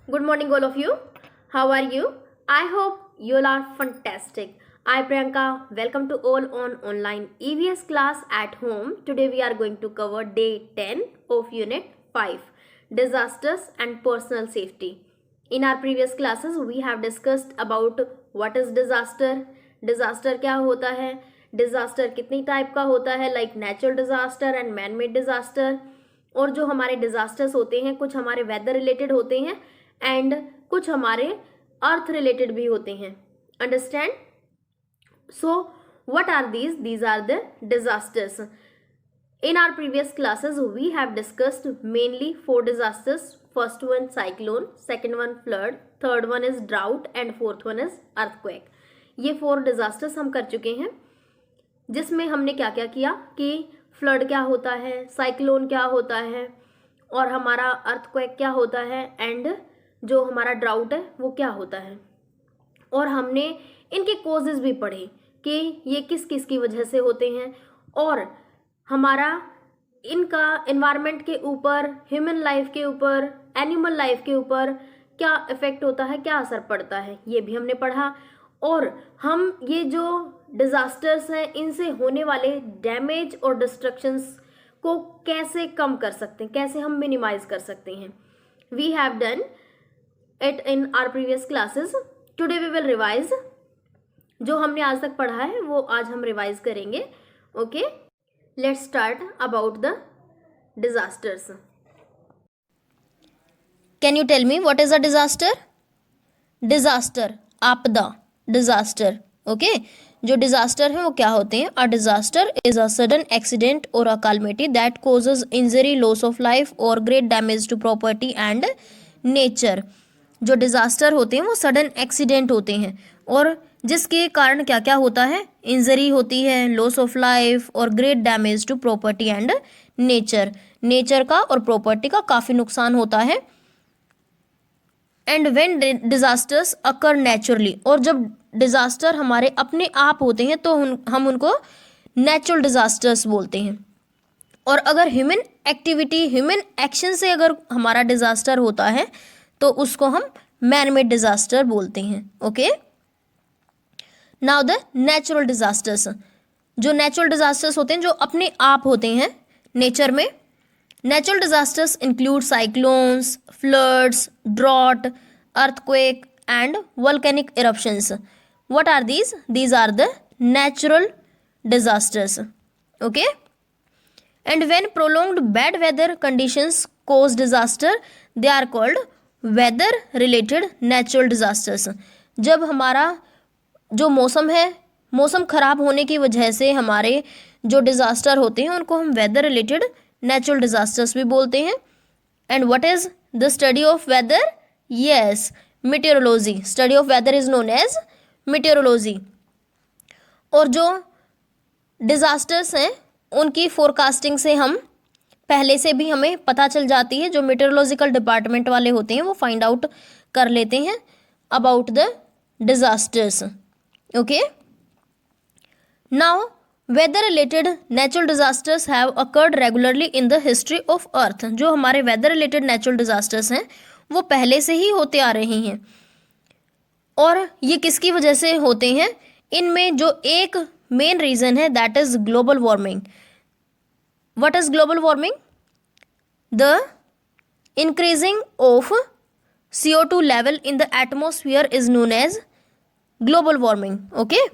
Good morning, all of you. How are you? I hope you all are fantastic. I, Priyanka, welcome to all on online EVS class at home. Today we are going to cover day 10 of unit 5, disasters and personal safety. In our previous classes, we have discussed about what is disaster, disaster क्या होता है, disaster कितनी type का होता है, like natural disaster and man-made disaster, और जो हमारे डिजास्टर्स होते हैं कुछ हमारे वेदर रिलेटेड होते हैं एंड कुछ हमारे अर्थ रिलेटेड भी होते हैं. Understand? So what are these are the disasters. In our previous classes, we have discussed mainly 4 disasters. First one cyclone, second one flood, third one is drought and fourth one is earthquake. ये 4 disasters हम कर चुके हैं, जिसमें हमने क्या क्या किया कि फ्लड क्या होता है, साइक्लोन क्या होता है और हमारा अर्थक्वेक क्या होता है एंड जो हमारा ड्राउट है वो क्या होता है. और हमने इनके कॉजेज़ भी पढ़े कि ये किस किस की वजह से होते हैं और हमारा इनका एनवायरनमेंट के ऊपर, ह्यूमन लाइफ के ऊपर, एनिमल लाइफ के ऊपर क्या इफ़ेक्ट होता है, क्या असर पड़ता है, ये भी हमने पढ़ा. और हम ये जो डिज़ास्टर्स हैं इनसे होने वाले डैमेज और डिस्ट्रक्शंस को कैसे कम कर सकते हैं, कैसे हम मिनिमाइज कर सकते हैं. We have done it in our previous classes. Today we will revise. जो हमने आज तक पढ़ा है वो आज हम रिवाइज करेंगे. Okay, let's start about the disasters. Can you tell me what is a disaster? Disaster, आपदा, डिज़ास्टर. ओके, जो डिज़ास्टर है वो क्या होते हैं? A disaster is a sudden accident और a calamity that causes injury, loss of life और great damage to property and nature. जो डिज़ास्टर होते हैं वो सडन एक्सीडेंट होते हैं और जिसके कारण क्या क्या होता है? इंजरी होती है, लॉस ऑफ लाइफ और great damage to property and nature. Nature का और प्रॉपर्टी का काफ़ी नुकसान होता है. And when disasters occur naturally, और जब डिज़ास्टर हमारे अपने आप होते हैं तो हम उनको नेचुरल डिज़ास्टर्स बोलते हैं. और अगर ह्यूमन एक्टिविटी, ह्यूमन एक्शन से अगर हमारा डिज़ास्टर होता है तो उसको हम मैन मेड डिज़ास्टर बोलते हैं. Okay, now the natural disasters. जो नेचुरल डिज़ास्टर्स होते हैं जो अपने आप होते हैं नेचर में. Natural disasters include cyclones, floods, drought, earthquake and volcanic eruptions. What are these? These are the natural disasters. Okay, and when prolonged bad weather conditions cause disaster, they are called weather related natural disasters. जब हमारा जो मौसम है, मौसम खराब होने की वजह से हमारे जो डिज़ास्टर होते हैं उनको हम वेदर रिलेटेड नेचुरल डिज़ास्टर्स भी बोलते हैं. And what is the study of weather? Yes, meteorology. Study of weather is known as meteorology. और जो डिज़ास्टर्स हैं उनकी फोरकास्टिंग से हम पहले से भी हमें पता चल जाती है. जो मेटेरोलॉजिकल डिपार्टमेंट वाले होते हैं वो फाइंड आउट कर लेते हैं about the disasters. Okay, now weather related natural disasters have occurred regularly in the history of earth. जो हमारे वेदर रिलेटेड नेचुरल डिज़ास्टर्स हैं वो पहले से ही होते आ रहे हैं. और ये किसकी वजह से होते हैं? इनमें जो एक मेन रीज़न है that is global warming. What is global warming? The increasing of CO2 level in the atmosphere is known as global warming. Okay,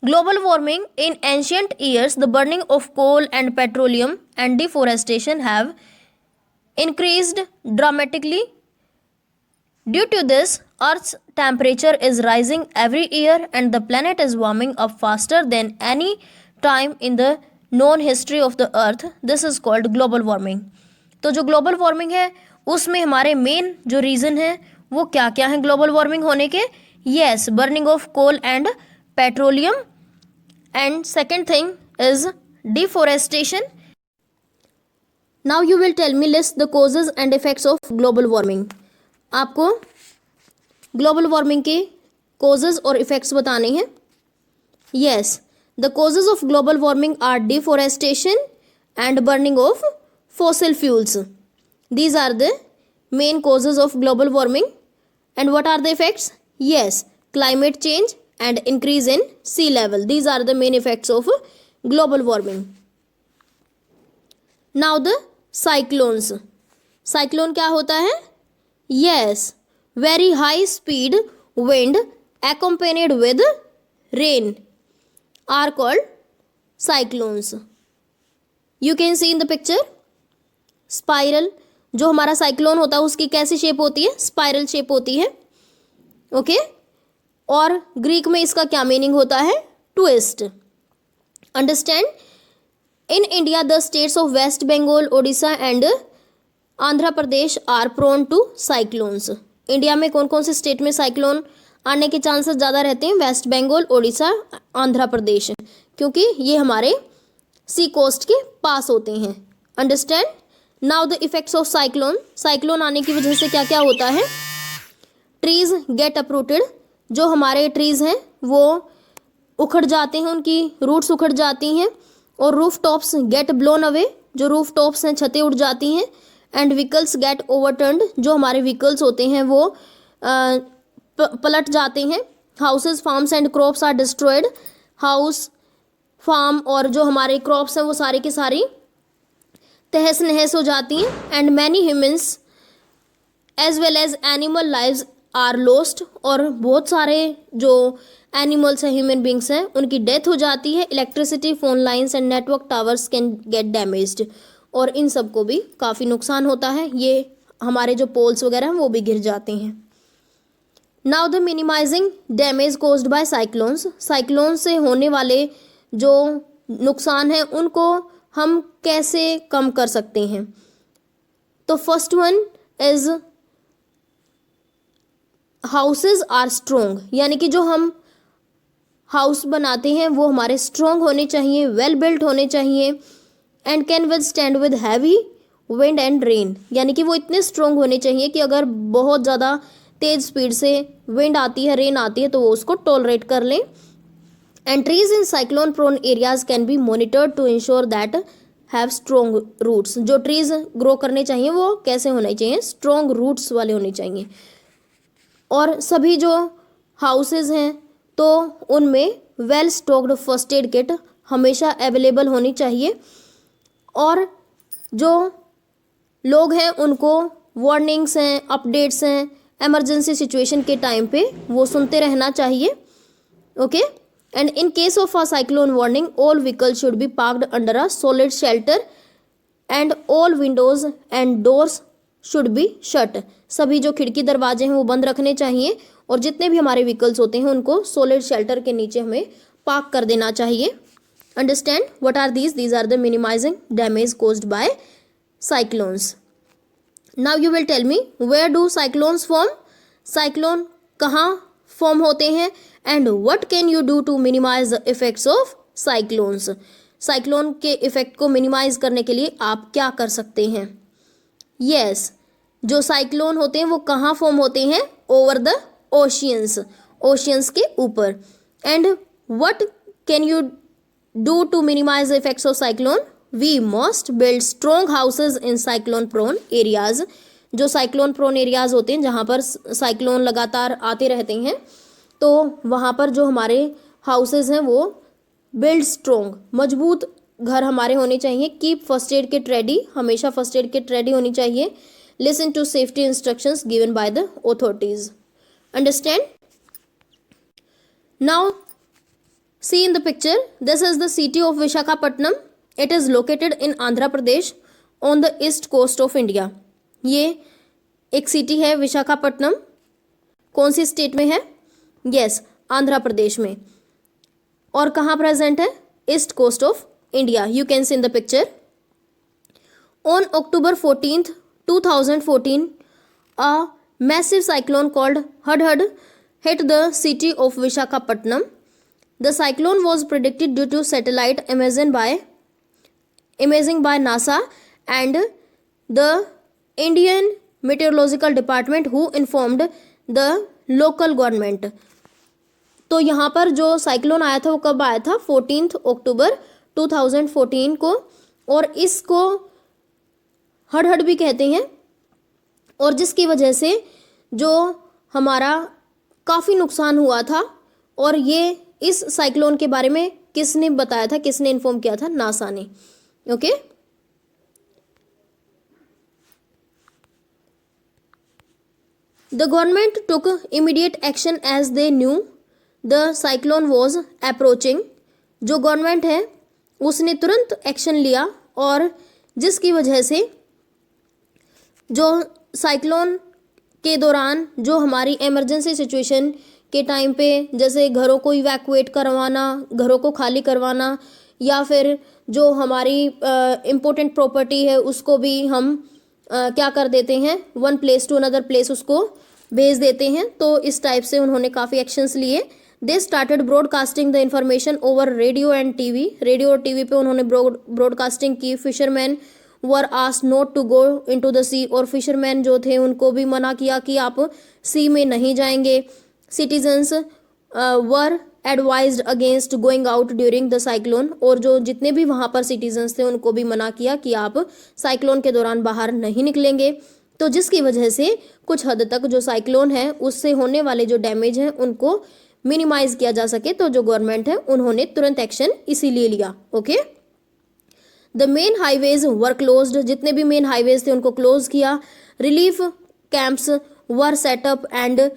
global warming. In ancient years the burning of coal and petroleum and deforestation have increased dramatically. Due to this, Earth's temperature is rising every year and the planet is warming up faster than any time in the known history of the Earth. This is called global warming. तो जो global warming है उसमें हमारे main जो reason है वो क्या क्या है ग्लोबल वार्मिंग होने के? Yes, burning of coal and petroleum. And second thing is deforestation. Now you will tell me list the causes and effects of global warming. आपको ग्लोबल वार्मिंग के causes और effects बताने हैं. Yes, the causes of global warming are deforestation and burning of fossil fuels. These are the main causes of global warming. And what are the effects? Yes, climate change and increase in sea level. These are the main effects of global warming. Now the cyclones. Cyclone क्या होता है? Yes, very high speed wind accompanied with rain are called cyclones. You can see in the picture. Spiral, जो हमारा cyclone होता है उसकी कैसी shape होती है? स्पाइरल शेप होती है. ओके. और ग्रीक में इसका क्या मीनिंग होता है? Twist. Understand. In India the states of West Bengal, Odisha and Andhra Pradesh are prone to cyclones. India में कौन कौन से स्टेट में साइक्लोन आने के चांसेस ज़्यादा रहते हैं? वेस्ट बंगाल, ओडिशा, आंध्र प्रदेश, क्योंकि ये हमारे सी कोस्ट के पास होते हैं. Understand. Now the effects of cyclone. Cyclone आने की वजह से क्या क्या होता है? Trees get uprooted. जो हमारे ट्रीज हैं वो उखड़ जाते हैं, उनकी रूट्स उखड़ जाती हैं. और roof tops get blown away. जो रूफ टॉप्स हैं छतें उड़ जाती हैं. And vehicles get overturned. जो हमारे व्हीकल्स होते हैं वो पलट जाते हैं. Houses, farms and crops are destroyed. House, farm और जो हमारे क्रॉप्स हैं वो सारी की सारी तहस नहस हो जाती हैं. And many humans as well as animal lives are lost. और बहुत सारे जो एनिमल्स हैं, ह्यूमन बींग्स हैं, उनकी डेथ हो जाती है. Electricity, phone lines and network towers can get damaged. और इन सब को भी काफ़ी नुकसान होता है. ये हमारे जो पोल्स वगैरह हैं वो भी गिर जाते हैं. Now the minimizing damage caused by cyclones. Cyclone से होने वाले जो नुकसान हैं उनको हम कैसे कम कर सकते हैं? तो first one is houses are strong. यानी कि जो हम हाउस बनाते हैं वो हमारे स्ट्रोंग होने चाहिए, वेल बिल्ट होने चाहिए. And can withstand with heavy wind and rain. यानी कि वो इतने स्ट्रोंग होने चाहिए कि अगर बहुत ज़्यादा तेज़ स्पीड से विंड आती है, रेन आती है, तो वो उसको टॉलरेट कर लें. And trees in cyclone prone areas can be monitored to ensure that have strong roots. जो ट्रीज ग्रो करने चाहिए वो कैसे होने चाहिए? स्ट्रॉन्ग रूट्स वाले होने चाहिए. और सभी जो हाउसेज हैं तो उनमें well stocked first aid kit हमेशा अवेलेबल होनी चाहिए. और जो लोग हैं उनको वार्निंग्स हैं, अपडेट्स हैं, एमरजेंसी सिचुएशन के टाइम पे वो सुनते रहना चाहिए. Okay. And in case of a cyclone warning, all vehicles should be parked under a solid shelter and all windows and doors should be shut. सभी जो खिड़की दरवाजे हैं वो बंद रखने चाहिए और जितने भी हमारे व्हीकल्स होते हैं उनको solid shelter के नीचे हमें पार्क कर देना चाहिए. Understand what are these? These are the minimizing damage caused by cyclones. Now you will tell me, where do cyclones form? cyclone कहाँ फॉर्म होते हैं and what can you do to minimize the effects of cyclones. Cyclone के effect को minimize करने के लिए आप क्या कर सकते हैं? यस, जो साइक्लोन होते हैं वो कहाँ फॉर्म होते हैं? ओवर द ओशियंस, ओशियंस के ऊपर. And what can you do to minimize the effects of cyclone? We must build strong houses in cyclone prone areas. जो साइक्लोन प्रोन एरियाज़ होते हैं जहाँ पर साइक्लोन लगातार आते रहते हैं तो वहाँ पर जो हमारे हाउसेज हैं वो बिल्ड स्ट्रॉन्ग, मजबूत घर हमारे होने चाहिए. Keep first aid kit ready, हमेशा फर्स्ट एड किट रेडी होनी चाहिए. Listen to safety instructions given by the authorities. Understand. Now see in the picture, this is the city of Visakhapatnam. It is located in Andhra Pradesh on the east coast of India. ये एक city है विशाखापट्टनम. कौन सी state में है? Yes, Andhra Pradesh में. और कहाँ present है? East coast of India. You can see in the picture. On October 14th, 2014, a massive cyclone called Hudhud hit the city of Visakhapatnam. The cyclone was predicted due to satellite imaging by NASA and the Indian Meteorological Department who informed the local government. तो यहाँ पर जो cyclone आया था वो कब आया था? 14 अक्टूबर 2014 को. और इसको हडहड भी कहते हैं. और जिसकी वजह से जो हमारा काफ़ी नुकसान हुआ था। और ये इस साइक्लोन के बारे में किसने बताया था, किसने इन्फॉर्म किया था? नासा ने। Okay, the government took immediate action as they knew the cyclone was approaching. जो गवर्नमेंट है उसने तुरंत एक्शन लिया, और जिसकी वजह से जो साइक्लोन के दौरान जो हमारी इमरजेंसी सिचुएशन के टाइम पे, जैसे घरों को इवैक्यूएट करवाना, घरों को खाली करवाना, या फिर जो हमारी इम्पोर्टेंट प्रॉपर्टी है उसको भी हम क्या कर देते हैं, one place to another place उसको भेज देते हैं। तो इस टाइप से उन्होंने काफ़ी एक्शंस लिए। They started broadcasting the information over radio and TV. Radio और टीवी पे उन्होंने ब्रॉडकास्टिंग की। Fisherman were asked not to go into the sea. और फिशरमैन जो थे उनको भी मना किया कि आप सी में नहीं जाएंगे। Citizens were advised against going out during the cyclone. और जो जितने भी वहाँ पर सिटीजन्स थे उनको भी मना किया कि आप साइक्लोन के दौरान बाहर नहीं निकलेंगे। तो जिसकी वजह से कुछ हद तक जो साइक्लोन है उससे होने वाले जो डैमेज हैं उनको मिनिमाइज किया जा सके। तो जो गवर्नमेंट है उन्होंने तुरंत एक्शन इसीलिए लिया। Okay, the main highways were closed. जितने भी मेन हाईवेज थे उनको क्लोज किया। Relief camps were set up and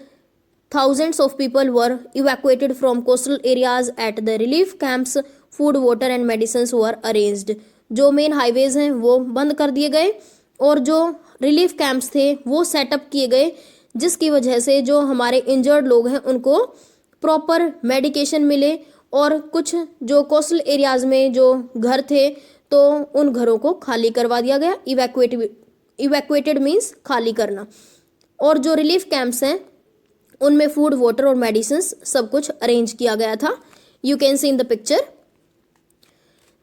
thousands of people were evacuated from coastal areas at the relief camps. Food, water and medicines were arranged. जो main highways हैं वो बंद कर दिए गए और जो रिलीफ कैंप्स थे वो सेटअप किए गए, जिसकी वजह से जो हमारे इंजर्ड लोग हैं उनको प्रॉपर मेडिकेशन मिले। और कुछ जो कोस्टल एरियाज में जो घर थे तो उन घरों को खाली करवा दिया गया। इवैक्यूएटेड मीन्स खाली करना। और जो रिलीफ कैंप्स हैं उनमें फूड, वाटर और मेडिसिन्स सब कुछ अरेंज किया गया था। You can see in the picture.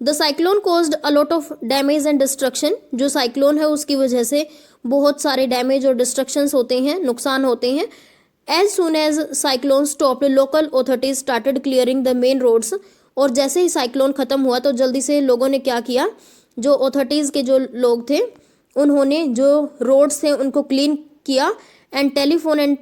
The cyclone caused a lot of damage and destruction. जो साइक्लोन है उसकी वजह से बहुत सारे डैमेज और डिस्ट्रक्शंस होते हैं, नुकसान होते हैं। As soon as cyclone stopped, local authorities started clearing the main roads. और जैसे ही साइक्लोन ख़त्म हुआ तो जल्दी से लोगों ने क्या किया, जो अथॉरिटीज़ के जो लोग थे उन्होंने जो रोड्स थे उनको क्लीन किया। And telephone and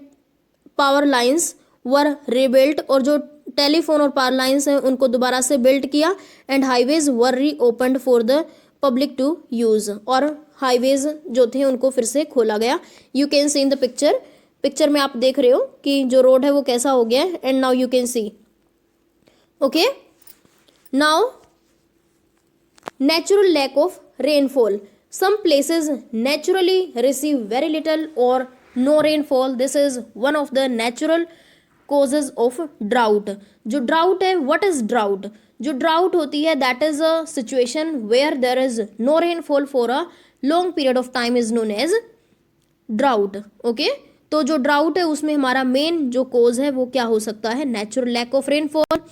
power lines were rebuilt. और जो टेलीफोन और पावर लाइंस हैं उनको दोबारा से बिल्ड किया। And highways were reopened for the public to use. और हाईवेज जो थे उनको फिर से खोला गया। You can see in the picture. Picture में आप देख रहे हो कि जो रोड है वो कैसा हो गया है। And now you can see. Okay, now natural lack of rainfall. Some places naturally receive very little और no rainfall. This is one of the natural causes of drought. जो drought है, what is drought? जो drought होती है that is a situation where there is no rainfall for a long period of time is known as drought. Okay, तो जो drought है उसमें हमारा main जो cause है वो क्या हो सकता है, natural lack of rainfall,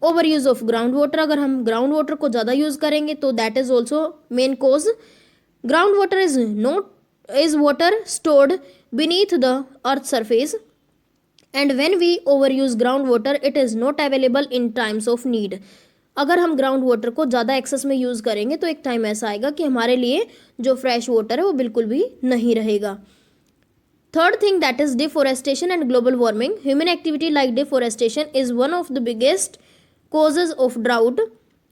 over use of ground water. अगर हम ground water को ज़्यादा use करेंगे तो that is also main cause. Ground water is water stored beneath the earth's surface, and when we overuse groundwater it is not available in times of need. अगर हम ground water को ज़्यादा access में use करेंगे तो एक time ऐसा आएगा कि हमारे लिए जो फ्रेश वाटर है वो बिल्कुल भी नहीं रहेगा। Third thing that is deforestation and global warming. Human activity like deforestation is one of the biggest causes of drought.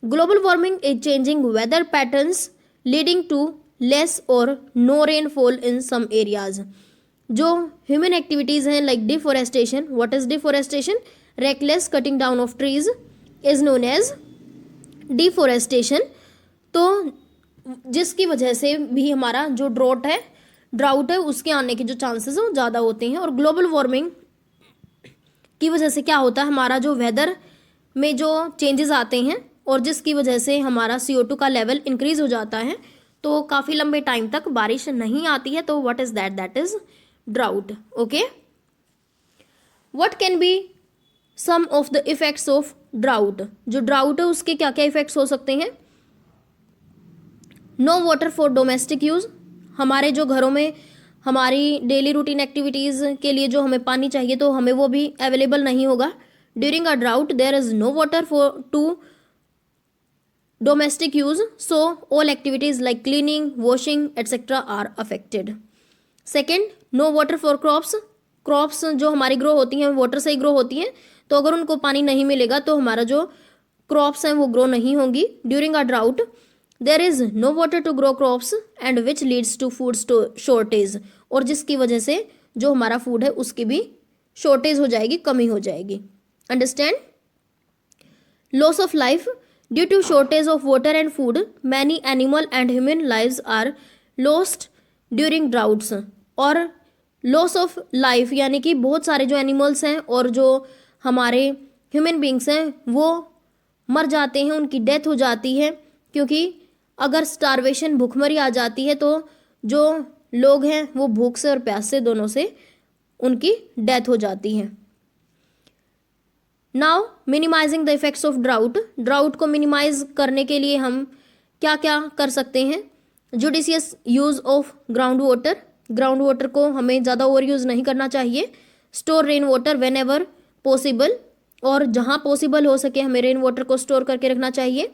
Global warming is changing weather patterns leading to less or no rainfall in some areas. जो human activities हैं like deforestation. What is deforestation? Reckless cutting down of trees is known as deforestation. तो जिसकी वजह से भी हमारा जो drought है उसके आने के जो चांसेस हैं वो ज़्यादा होते हैं. और ग्लोबल वार्मिंग की वजह से क्या होता है, हमारा जो वेदर में जो चेंजेस आते हैं और जिसकी वजह से हमारा CO2 का लेवल इंक्रीज हो जाता है तो काफ़ी लंबे टाइम तक बारिश नहीं आती है. तो what is that is drought. Okay, what can be some of the effects of drought. जो ड्राउट है उसके क्या क्या इफेक्ट्स हो सकते हैं. No water for domestic use. हमारे जो घरों में हमारी डेली रूटीन एक्टिविटीज़ के लिए जो हमें पानी चाहिए तो हमें वो भी अवेलेबल नहीं होगा. During a drought there is no water for to domestic use, so all activities like cleaning, washing etc. are affected. Second, no water for crops, crops जो हमारी ग्रो होती हैं वाटर से ही ग्रो होती हैं, तो अगर उनको पानी नहीं मिलेगा तो हमारा जो क्रॉप्स हैं वो ग्रो नहीं होंगी। During a drought there is no water to grow crops and which leads to food shortage, और जिसकी वजह से जो हमारा फूड है उसकी भी शॉर्टेज हो जाएगी, कमी हो जाएगी। Understand? Loss of life due to shortage of water and food many animal and human lives are lost during droughts, और लॉस ऑफ लाइफ यानी कि बहुत सारे जो एनिमल्स हैं और जो हमारे ह्यूमन बींग्स हैं वो मर जाते हैं, उनकी डेथ हो जाती है, क्योंकि अगर स्टारवेशन भूखमरी आ जाती है तो जो लोग हैं वो भूख से और प्यास से दोनों से उनकी डेथ हो जाती है। Now minimizing the effects of drought, drought को मिनिमाइज करने के लिए हम क्या क्या कर सकते हैं? Judicious use of ground water, ground water को हमें ज़्यादा ओवर यूज़ नहीं करना चाहिए। Store rain water whenever possible, और जहाँ पॉसिबल हो सके हमें रेन वाटर को स्टोर करके रखना चाहिए।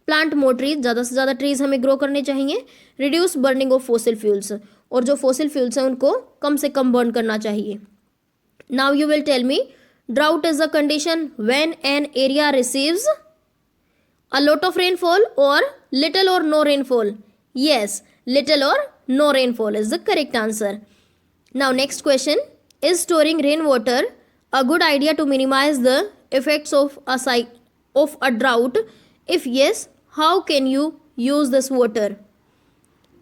प्लांट मोर ट्रीज, ज़्यादा से ज़्यादा ट्रीज हमें ग्रो करने चाहिए। Reduce burning of fossil fuels, और जो फॉसिल फ्यूल्स हैं उनको कम से कम बर्न करना चाहिए। Now you will tell me, drought is a condition when an area receives a lot of rainfall or little or no rainfall? Yes, little or no rainfall is the correct answer. Now next question, is storing rainwater a good idea to minimize the effects of a drought? If yes, how can you use this water?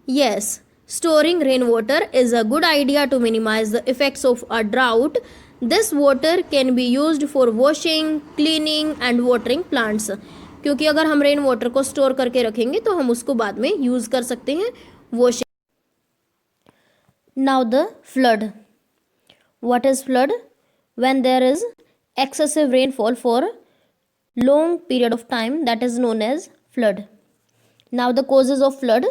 Yes, storing rainwater is a good idea to minimize the effects of a drought. This water can be used for washing, cleaning and watering plants. क्योंकि अगर हम rain water को store करके रखेंगे तो हम उसको बाद में यूज कर सकते हैं washing. Now the flood, what is flood? When there is excessive rainfall for long period of time, that is known as flood. Now the causes of flood,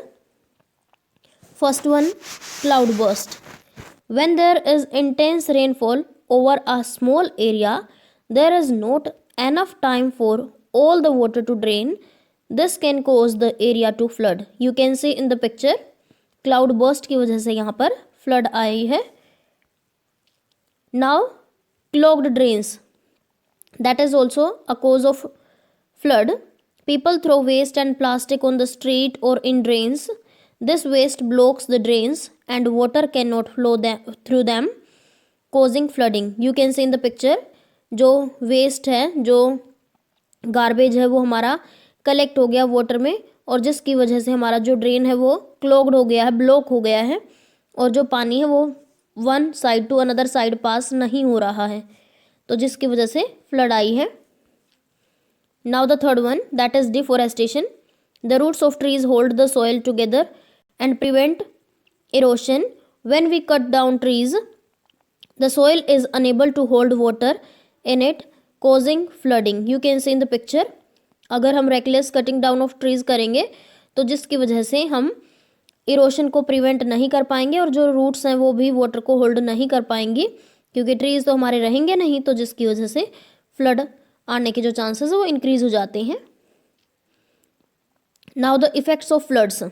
first one, cloud burst, when there is intense rainfall over a small area, there is not enough time for all the water to drain. This can cause the area to flood. You can see in the picture, cloud burst की वजह से यहाँ पर flood आई है। Now clogged drains, that is also a cause of flood. People throw waste and plastic on the street or in drains. This waste blocks the drains and water cannot flow through them, causing flooding. You can see in the picture, जो waste है, जो garbage है वो हमारा collect हो गया water में, और जिसकी वजह से हमारा जो ड्रेन है वो क्लॉग्ड हो गया है, ब्लॉक हो गया है, और जो पानी है वो one side to another side pass नहीं हो रहा है, तो जिसकी वजह से फ्लड आई है। Now the third one, that is deforestation. The roots of trees hold the soil together and prevent erosion. When we cut down trees, the soil is unable to hold water in it, causing flooding. You can see in the picture, अगर हम reckless cutting down of trees करेंगे तो जिसकी वजह से हम erosion को prevent नहीं कर पाएंगे, और जो रूट्स हैं वो भी वाटर को होल्ड नहीं कर पाएंगी, क्योंकि ट्रीज तो हमारे रहेंगे नहीं, तो जिसकी वजह से फ्लड आने के जो चांसेस है वो इंक्रीज हो जाते हैं। Now the effects of floods,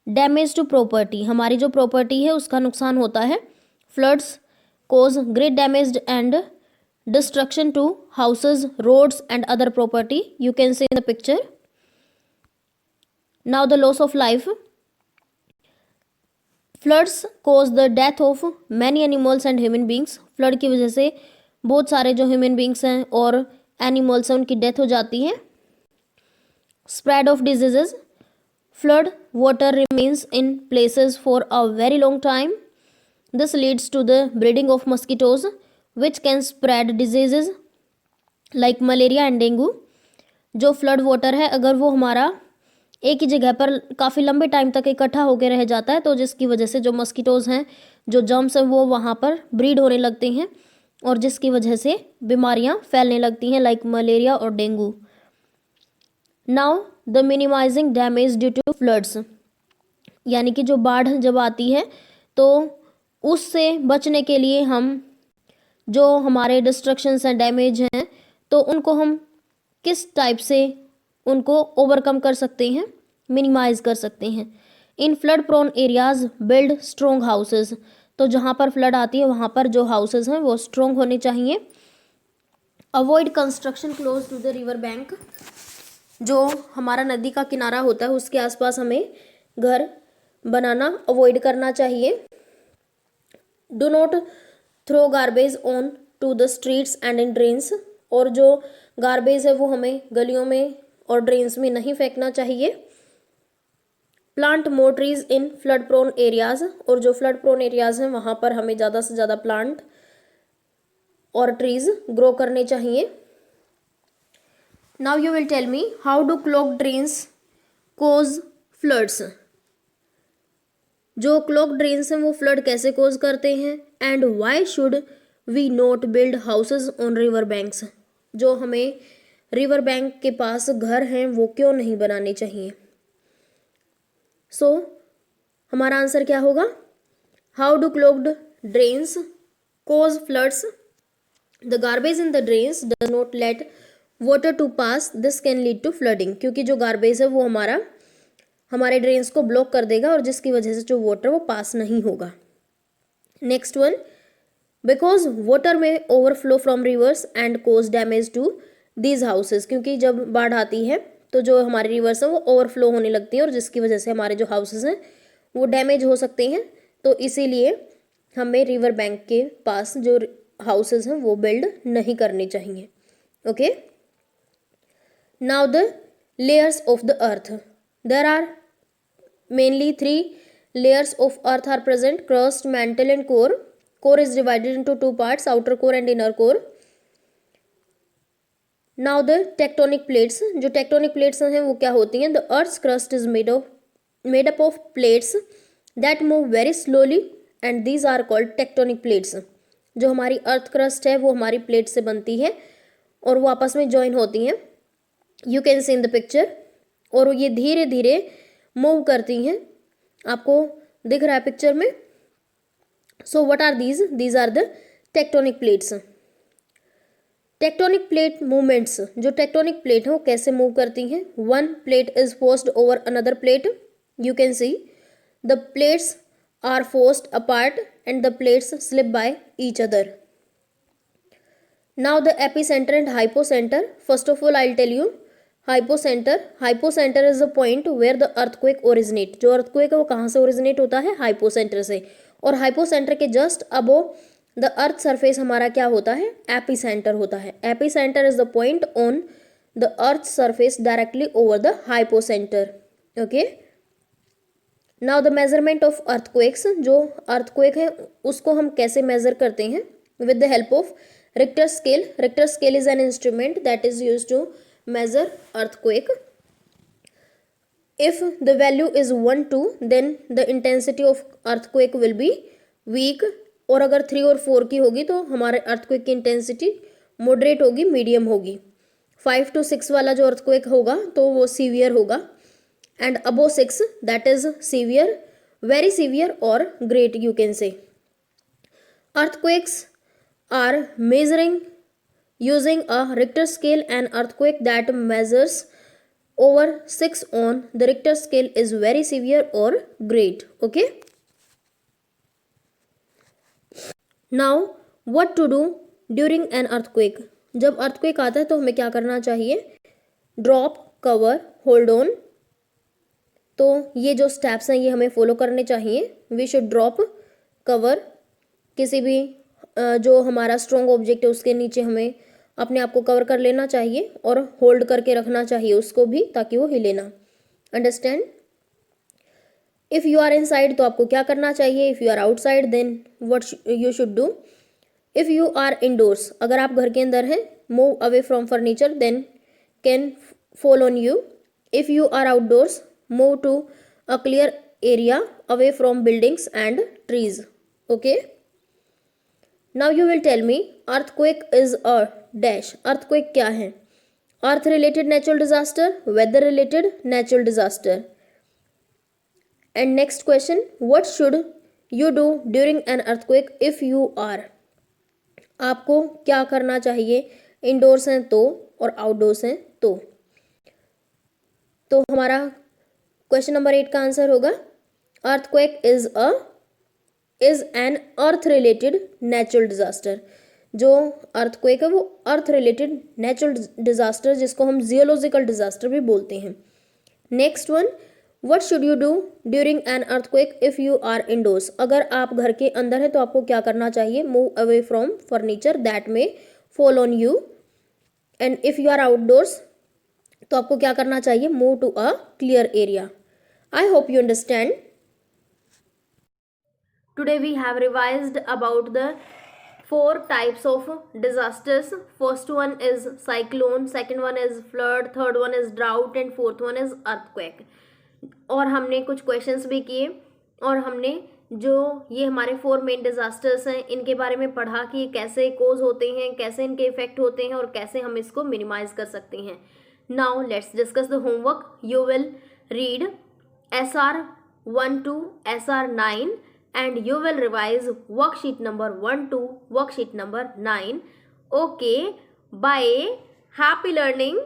damage to property, हमारी जो प्रॉपर्टी है उसका नुकसान होता है। Floods cause great damage and destruction to houses, roads and other property. You can see in the picture. Now the loss of life. Floods cause the death of many animals and human beings. Flood की वजह से बहुत सारे जो human beings हैं और animals हैं उनकी death हो जाती है। Spread of diseases. Flood water remains in places for a very long time. This leads to the breeding of mosquitoes, which can spread diseases like malaria and dengue. जो flood water है अगर वो हमारा एक ही जगह पर काफ़ी लंबे टाइम तक इकट्ठा होकर रह जाता है, तो जिसकी वजह से जो मस्कीटोज़ हैं, जो जर्म्स हैं, वो वहाँ पर ब्रीड होने लगते हैं, और जिसकी वजह से बीमारियाँ फैलने लगती हैं लाइक मलेरिया और dengue. Now the minimizing damage due to floods, यानी कि जो बाढ़ जब आती है तो उससे बचने के लिए हम जो हमारे डिस्ट्रक्शंस हैं, डैमेज हैं, तो उनको हम किस टाइप से उनको ओवरकम कर सकते हैं, मिनिमाइज़ कर सकते हैं। In flood prone areas build strong houses, तो जहाँ पर फ्लड आती है वहाँ पर जो हाउसेज हैं वो स्ट्रॉन्ग होने चाहिए। Avoid construction close to the river bank, जो हमारा नदी का किनारा होता है उसके आसपास हमें घर बनाना अवॉइड करना चाहिए। Do not throw garbage on to the streets and in drains, और जो गार्बेज है वो हमें गलियों में और ड्रेन्स में नहीं फेंकना चाहिए। Plant more trees in flood prone areas, और जो फ्लड प्रोन एरियाज हैं वहाँ पर हमें ज़्यादा से ज़्यादा प्लांट और ट्रीज ग्रो करने चाहिए। Now you will tell me how do clog drains cause floods, जो क्लॉग ड्रेन्स हैं वो फ्लड कैसे कोज करते हैं। And why should we not build houses on river banks, जो हमें रिवर बैंक के पास घर हैं वो क्यों नहीं बनाने चाहिए। सो हमारा आंसर क्या होगा, how do clogged drains cause floods, the garbage in the drains does not let water to pass, this can lead to flooding, क्योंकि जो गार्बेज है वो हमारे ड्रेन्स को ब्लॉक कर देगा और जिसकी वजह से जो वाटर वो पास नहीं होगा। Next one, because water may overflow from rivers and cause damage to these houses, क्योंकि जब बाढ़ आती है तो जो हमारी रिवर्स हैं वो ओवरफ्लो होने लगती हैं और जिसकी वजह से हमारे जो हाउसेज हैं वो डैमेज हो सकते हैं, तो इसीलिए हमें रिवर बैंक के पास जो हाउसेज हैं वो बिल्ड नहीं करने चाहिए। Okay, now the layers of the earth, there are mainly 3 layers of earth are present, crust, mantle and core. Core is divided into 2 parts, outer core and inner core. Now the tectonic plates, जो tectonic plates हैं वो क्या होती हैं, the earth's crust is made up of plates that move very slowly and these are called tectonic plates. जो हमारी earth crust है वो हमारी प्लेट से बनती है और वो आपस में ज्वाइन होती हैं, you can see in the picture, और ये धीरे धीरे मूव करती हैं, आपको दिख रहा है पिक्चर में। So what are these are the tectonic plates. Tectonic plate movements, जो टेक्टोनिक प्लेट है वो कैसे मूव करती हैं, one plate is forced over another plate, you can see the plates are forced apart and the plates slip by each other. Now the epicentre and hypocentre, first of all I will tell you hypocentre is the point where the earthquake originate, जो earthquake है वो कहाँ से originate होता है, hypocentre से, और hypocentre के just above the earth surface हमारा क्या होता है, एपिसेंटर होता है। Epicentre is the point on the earth surface directly over the hypocentre. Okay, now the measurement of earthquakes, जो अर्थक्वेक है उसको हम कैसे मेजर करते हैं, with the help of Richter scale. Richter scale is an instrument that is used to measure earthquake. If the value is 1 2 then the intensity of earthquake will be weak, और अगर 3 और 4 की होगी तो हमारे earthquake की intensity moderate होगी, medium होगी। 5 to 6 वाला जो earthquake होगा तो वो severe होगा, and above 6 that is severe, very severe or great you can say. Earthquakes are measuring using a Richter scale. An earthquake that measures over 6 on the Richter scale is very severe or great. Okay, now what to do during an earthquake, जब earthquake आता है तो हमें क्या करना चाहिए, drop, cover, hold on, तो ये जो स्टेप्स हैं ये हमें फॉलो करने चाहिए। वी शुड ड्रॉप, कवर, किसी भी जो हमारा स्ट्रॉन्ग ऑब्जेक्ट है उसके नीचे हमें अपने आप को कवर कर लेना चाहिए और होल्ड करके रखना चाहिए उसको भी, ताकि वो हिले ना। Understand. If you are inside तो आपको क्या करना चाहिए, if you are outside then what you should do. If you are indoors, अगर आप घर के अंदर हैं, move away from furniture then can fall on you. If you are outdoors, move to a clear area away from buildings and trees. Okay, now you will tell me earthquake is a dash. Earthquake क्या है, अर्थ related natural disaster, weather related natural disaster. And next question, what should you do during an earthquake if you are, आपको क्या करना चाहिए, endorse हैं तो और outdoors हैं तो हमारा क्वेश्चन नंबर 8 का आंसर होगा earthquake is an earth related natural disaster. जो अर्थक्वेक है वो अर्थ रिलेटेड नेचुरल डिजास्टर, जिसको हम जियोलॉजिकल डिजास्टर भी बोलते हैं। Next one, what should you do during an earthquake if you are indoors. अगर आप घर के अंदर है तो आपको क्या करना चाहिए? Move away from furniture that may fall on you. And if you are outdoors तो आपको क्या करना चाहिए? Move to a clear area. I hope you understand. Today we have revised about the 4 types of disasters. First one is cyclone, second one is flood, third one is drought and fourth one is earthquake. और हमने कुछ questions भी किए और हमने जो ये हमारे 4 मेन डिजास्टर्स हैं इनके बारे में पढ़ा कि कैसे कोज होते हैं, कैसे इनके इफेक्ट होते हैं और कैसे हम इसको मिनिमाइज कर सकते हैं। Now let's discuss the homework. You will read SR 1 to SR 9 and you will revise worksheet number 1 to worksheet number 9. Okay, bye. Happy learning.